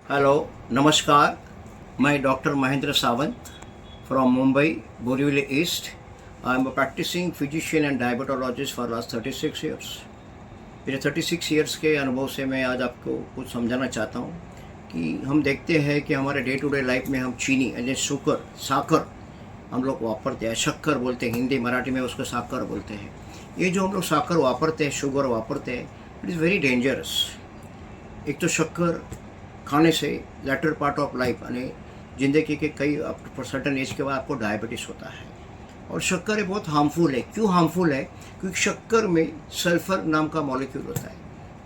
Hello, नमस्कार। मैं doctor Mahendra Sawant from Mumbai, Borivali east. I am a practicing physician and diabetologist for last 36 years. मेरे 36 years के अनुभव से मैं आज आपको कुछ समझाना चाहता हूँ कि हम देखते हैं कि हमारे डे टू डे लाइफ में हम चीनी यानी शुगर, साकर हम लोग वापरते हैं। शक्कर बोलते हैं, हिंदी मराठी में उसको साकर बोलते हैं। ये जो हम लोग साकर वापरते हैं, शुगर वापरते हैं, इट इज़ वेरी डेंजरस। एक तो शक्कर खाने से लेटर पार्ट ऑफ लाइफ यानी ज़िंदगी के कई सर्टन एज के बाद आपको डायबिटीज़ होता है। और शक्कर ये बहुत हार्मफुल है। क्यों हार्मफुल है? क्योंकि शक्कर में सल्फ़र नाम का मॉलिक्यूल होता है।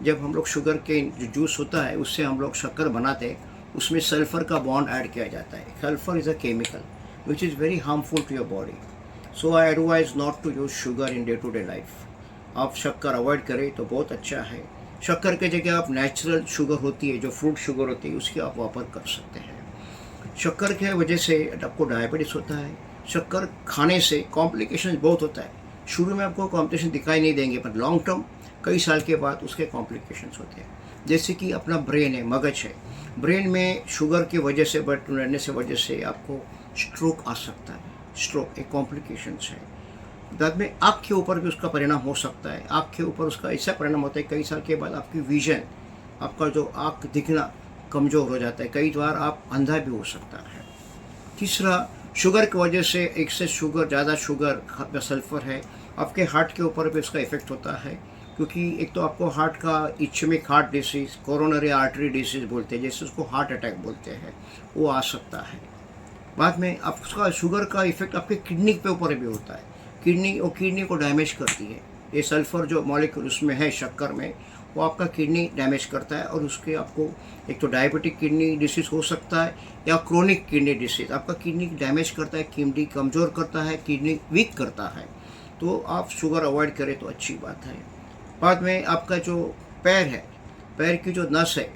जब हम लोग शुगर के जो जूस होता है उससे हम लोग शक्कर बनाते हैं, उसमें सल्फ़र का बॉन्ड ऐड किया जाता है। Sulphur is a chemical which is very harmful to your body. So I advise not to use sugar in day to day life. आप शक्कर अवॉइड करें तो बहुत अच्छा है। शक्कर की जगह आप नेचुरल शुगर होती है, जो फ्रूट शुगर होती है, उसकी आप वापर कर सकते हैं। शक्कर की वजह से आपको डायबिटीज़ होता है। शक्कर खाने से कॉम्प्लिकेशन बहुत होता है। शुरू में आपको कॉम्प्लिकेशन दिखाई नहीं देंगे, पर लॉन्ग टर्म कई साल के बाद उसके कॉम्प्लिकेशंस होते हैं। जैसे कि अपना ब्रेन है, मगज है, ब्रेन में शुगर की वजह से बढ़ रहने से वजह से आपको स्ट्रोक आ सकता है। स्ट्रोक एक कॉम्प्लिकेशंस है। बाद में आँख के ऊपर भी उसका परिणाम हो सकता है। आँख के ऊपर उसका ऐसा परिणाम होता है, कई साल के बाद आपकी विजन, आपका जो आँख दिखना कमज़ोर हो जाता है। कई बार आप अंधा भी हो सकता है। तीसरा, शुगर की वजह से एक्सेस शुगर, ज़्यादा शुगर, सल्फ़र है, आपके हार्ट के ऊपर भी उसका इफ़ेक्ट होता है। क्योंकि एक तो आपको हार्ट का ischemic heart disease, coronary artery disease बोलते हैं, जैसे उसको हार्ट अटैक बोलते हैं, वो आ सकता है। बाद में आप उसका शुगर का इफ़ेक्ट आपके किडनी के ऊपर भी होता है। किडनी को डैमेज करती है। ये सल्फ़र जो मॉलिक्यूल उसमें है शक्कर में, वो आपका किडनी डैमेज करता है और उसके आपको एक तो डायबिटिक किडनी डिसीज़ हो सकता है या क्रोनिक किडनी डिसीज़। आपका किडनी डैमेज करता है, किडनी कमज़ोर करता है, किडनी वीक करता है। तो आप शुगर अवॉइड करें तो अच्छी बात है। बाद में आपका जो पैर है, पैर की जो नस है,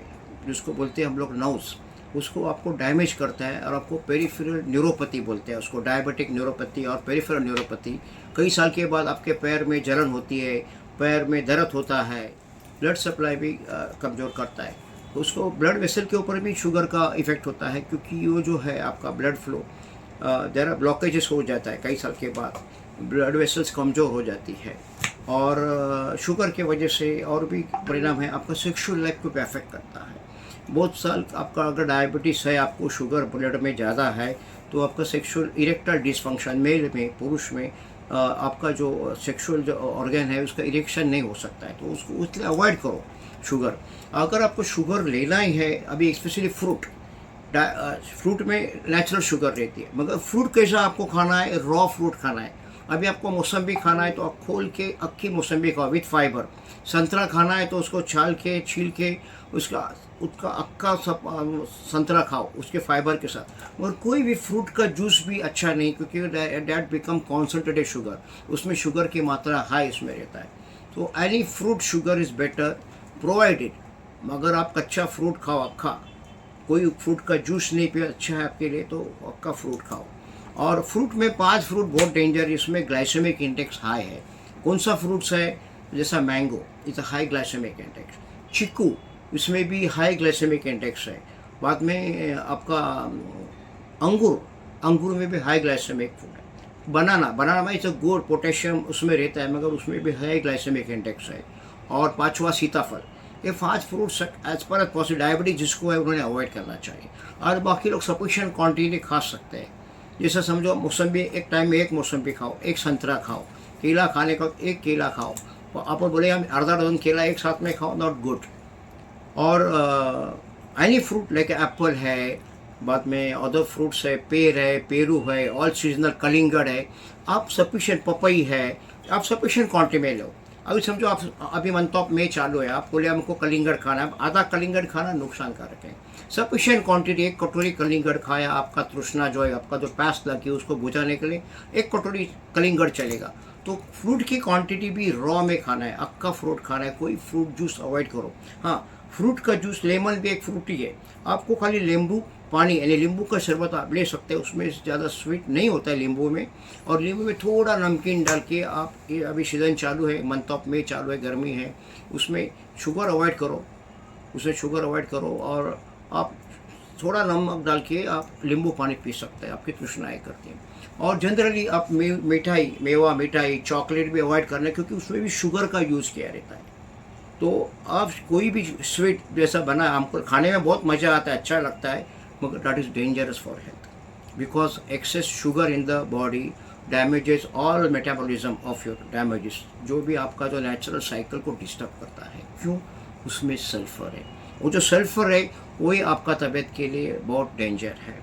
जिसको बोलते हैं हम लोग नर्व्स, उसको आपको डैमेज करता है और आपको पेरिफेरल न्यूरोपैथी बोलते हैं उसको। डायबिटिक न्यूरोपैथी और पेरिफेरल न्यूरोपैथी, कई साल के बाद आपके पैर में जलन होती है, पैर में दर्द होता है, ब्लड सप्लाई भी कमज़ोर करता है। तो उसको ब्लड वेसल के ऊपर भी शुगर का इफ़ेक्ट होता है, क्योंकि वो जो है आपका ब्लड फ्लो ज़रा ब्लॉकेजेस हो जाता है। कई साल के बाद ब्लड वेसल्स कमज़ोर हो जाती है। और शुगर की वजह से और भी परिणाम है, आपका सेक्सुअल लाइफ को भी अफेक्ट करता है। बहुत साल आपका अगर डायबिटीज़ है, आपको शुगर ब्लड में ज़्यादा है, तो आपका सेक्सुअल इरेक्टाइल डिसफंक्शन, मेल में, पुरुष में आपका जो सेक्सुअल जो ऑर्गन है उसका इरेक्शन नहीं हो सकता है। तो उसको इसलिए अवॉइड करो शुगर। अगर आपको शुगर लेना ही है, अभी स्पेशली फ्रूट में नेचुरल शुगर रहती है, मगर फ्रूट कैसा आपको खाना है? रॉ फ्रूट खाना है। अभी आपको मौसम्बी खाना है तो आप खोल के अक्की मौसम्बी खाओ विथ फाइबर। संतरा खाना है तो उसको छाल के, छील के, उसका उसका अक्का सब संतरा खाओ उसके फाइबर के साथ। मगर कोई भी फ्रूट का जूस भी अच्छा नहीं, क्योंकि डैट बिकम कॉन्सनट्रेटेड शुगर, उसमें शुगर की मात्रा हाई उसमें रहता है। तो any fruit sugar is better provided. मगर आप कच्चा फ्रूट खाओ, अक्खा, कोई फ्रूट का जूस नहीं पिया अच्छा है आपके लिए, तो अक्का फ्रूट खाओ। और फ्रूट में 5 फ्रूट बहुत डेंजर, इसमें ग्लाइसेमिक इंडेक्स हाई है। कौन सा फ्रूट्स है? जैसा mango, it's a high glycemic index. चीकू, इसमें भी हाई ग्लाइसेमिक इंडेक्स है। बाद में आपका अंगूर में भी हाई ग्लाइसेमिक फूड है। बनाना में इट्स अ गुड, पोटेशियम उसमें रहता है, मगर उसमें भी हाई ग्लाइसेमिक इंडेक्स है। और 5वां सीताफल। ये 5 fruits as per as possible diabetes जिसको है उन्होंने अवॉइड करना चाहिए। और बाकी लोग सफिशिएंट क्वांटिटी खा सकते हैं। जैसे समझो मौसम्बी, एक टाइम में एक मौसम्बी खाओ, एक संतरा खाओ, केला खाने का एक केला खाओ। तो आप बोले हम आधा डजन केला एक साथ में खाओ, नॉट गुड। और एनी फ्रूट लाइक एप्पल है, बाद में अदर फ्रूट्स है, पेर है, पेरू है, ऑल सीजनल कलिंगड़ है, आप सफिशिएंट, पपई है, आप सफिशिएंट क्वांटिटी में लो। अभी समझो आप अभी मंथ ऑफ में चालू है, आप बोले हमको कलिंगड़ खाना है, आधा कलिंगड़ खाना नुकसान कारक है। सफिशिएंट क्वांटिटी, एक कटोरी कलिंगड़ खाया, आपका तृष्णा जो है, आपका जो प्यास लगी उसको बुझाने के लिए एक कटोरी कलिंगड़ चलेगा। तो फ्रूट की क्वांटिटी भी रॉ में खाना है, अक्का फ्रूट खाना है, कोई फ्रूट जूस अवॉइड करो। हाँ, फ्रूट का जूस, लेमन भी एक फ्रूट ही है। आपको खाली नींबू पानी यानी नींबू का शरबत आप ले सकते हैं, उसमें ज़्यादा स्वीट नहीं होता है नींबू में। और नींबू में थोड़ा नमकीन डाल के आप, ये अभी सीज़न चालू है, मंथ ऑफ में चालू है, गर्मी है, उसमें शुगर अवॉइड करो, उसमें शुगर अवॉइड करो। और आप थोड़ा नमक डाल के आप नींबू पानी पी सकते हैं, आपकी तृष्णाएँ करती हैं। और जनरली आप मिठाई, मेवा मिठाई, चॉकलेट भी अवॉइड करना है, क्योंकि उसमें भी शुगर का यूज़ किया रहता है। तो आप कोई भी स्वीट जैसा बना हमको खाने में बहुत मज़ा आता है, अच्छा लगता है, मगर that is dangerous for health, because excess sugar in the body damages all metabolism of your damages, जो भी आपका जो नेचुरल साइकिल को डिस्टर्ब करता है। क्यों? उसमें सल्फर है, वो जो सल्फर है वही आपका तबीयत के लिए बहुत डेंजर है।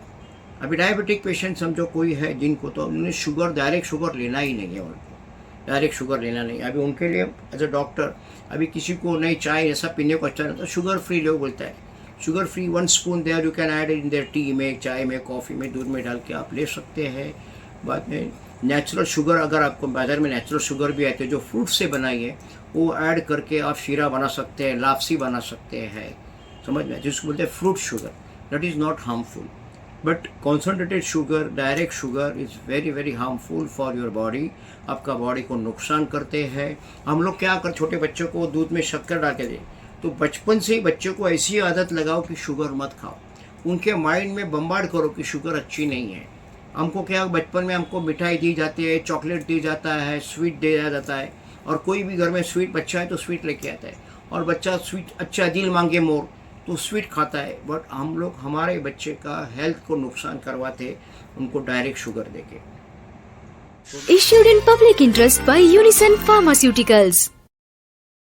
अभी डायबिटिक पेशेंट समझो कोई है जिनको तो उन्हें शुगर, डायरेक्ट शुगर लेना ही नहीं है, उनको डायरेक्ट शुगर लेना नहीं। अभी उनके लिए एज अ डॉक्टर, अभी किसी को नहीं चाय ऐसा पीने को अच्छा नहीं, तो शुगर फ्री लोग बोलता है, sugar free 1 spoon there you can add in their tea में, चाय में, कॉफ़ी में, दूध में डाल के आप ले सकते हैं। बाद में नेचुरल शुगर, अगर आपको बाज़ार में नेचुरल शुगर भी आते हैं जो फ्रूट से बनाई है, वो ऐड करके आप शीरा बना सकते हैं, लापसी बना सकते हैं, समझ में, जिसको बोलते हैं fruit sugar. That is not harmful, but concentrated sugar, direct sugar is very very harmful for your body, आपका बॉडी को नुकसान करते हैं। हम लोग क्या कर, छोटे बच्चों को दूध में शक्कर डाल के दें, तो बचपन से ही बच्चों को ऐसी आदत लगाओ कि शुगर मत खाओ, उनके माइंड में बम्बार्ड करो कि शुगर अच्छी नहीं है। हमको क्या, बचपन में हमको मिठाई दी जाती है, चॉकलेट दी जाता है, स्वीट दिया जाता है, और कोई भी घर में स्वीट बच्चा है तो स्वीट लेके आता है, और बच्चा स्वीट अच्छा दिल मांगे मोर तो स्वीट खाता है। बट हम लोग हमारे बच्चे का हेल्थ को नुकसान करवाते उनको डायरेक्ट शुगर देके। Issued in public interest by Unison Pharmaceuticals.